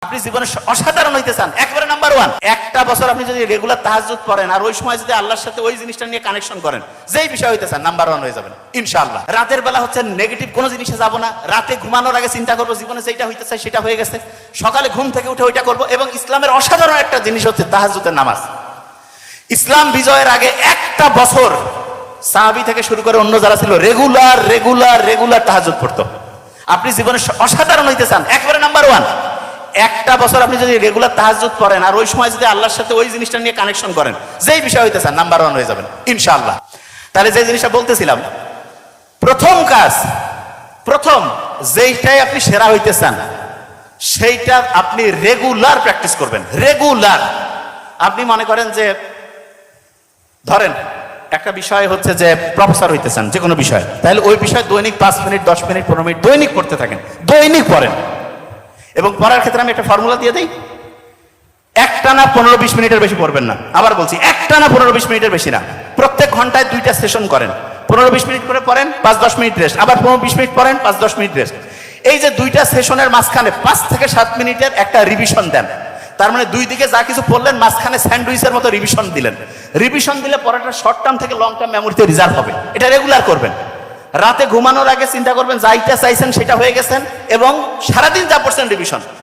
আপনি জীবনে অসাধারণ হইতে চান, একবারে নাম্বার ওয়ান। একটা বছর আপনি যদি রেগুলার তাহাজ্জুদ পড়েন আর ওই সময় যদি আল্লাহর সাথে ওই জিনিসটা নিয়ে কানেকশন করেন, যেই বিষয় হইতে চান নাম্বার ওয়ান হয়ে যাবেন ইনশাআল্লাহ। রাতের বেলা হচ্ছে নেগেটিভ কোনো জিনিসে যাব না, রাতে ঘুমানোর আগে চিন্তা করবো জীবনে যেটা হইতে চাই সেটা হয়ে গেছে, সকালে ঘুম থেকে উঠে ওইটা করবো। এবং ইসলামের অসাধারণ একটা জিনিস হচ্ছে তাহাজ্জুদের নামাজ। ইসলাম বিজয়ের আগে একটা বছর সাহাবী থেকে শুরু করে অন্য যারা ছিল রেগুলার তাহাজ্জুদ পড়তো। আপনি জীবনে অসাধারণ হইতে চান, একবারে নাম্বার ওয়ান। একটা বছর আপনি যদি রেগুলার তাহাজ্জুদ পড়েন আর ওই সময় যদি আল্লাহর সাথে ওই জিনিসটা নিয়ে কানেকশন করেন, যেই বিষয় হইতে চান নাম্বার ওয়ান হয়ে যাবেন ইনশাআল্লাহ। তাহলে যে জিনিসটা বলতেছিলাম, প্রথম কাজ, প্রথম যেইটাই আপনি সেরা হইতে চান সেইটা আপনি রেগুলার প্র্যাকটিস করবেন। রেগুলার আপনি মনে করেন যে ধরেন একটা বিষয় হচ্ছে যে প্রফেসর হইতে চান যে কোনো বিষয়, তাহলে ওই বিষয় দৈনিক 5 মিনিট 10 মিনিট 15 মিনিট দৈনিক পড়তে থাকেন, দৈনিক পড়েন। এবং পড়ার ক্ষেত্রে আমি একটা ফর্মুলা দিয়ে দিই, একটানা 15-20 মিনিটের বেশি পড়বেন না। আবার বলছি, একটানা 15-20 মিনিটের বেশি না। প্রত্যেক ঘন্টায় 2টা সেশন করেন, 15-20 মিনিট করে পড়েন, 5-10 মিনিট রেস্ট, আবার 15-20 মিনিট পড়েন, 5-10 মিনিট রেস্ট। এই যে 2টা সেশনের মাঝখানে 5 থেকে 7 মিনিটের একটা রিভিশন দেন। তার মানে দুই দিকে যা কিছু পড়লেন মাঝখানে স্যান্ডউইচের মতো রিভিশন দিলেন। রিভিশন দিলে পড়াটা শর্ট টার্ম থেকে লং টার্ম মেমোরিতে রিজার্ভ হবে। এটা রেগুলার করবেন। রাতে ঘুমানোর আগে চিন্তা করবেন যাইটা চাইছেন সেটা হয়ে গেছেন এবং সারাদিন যা পড়ছেন রিভিশন।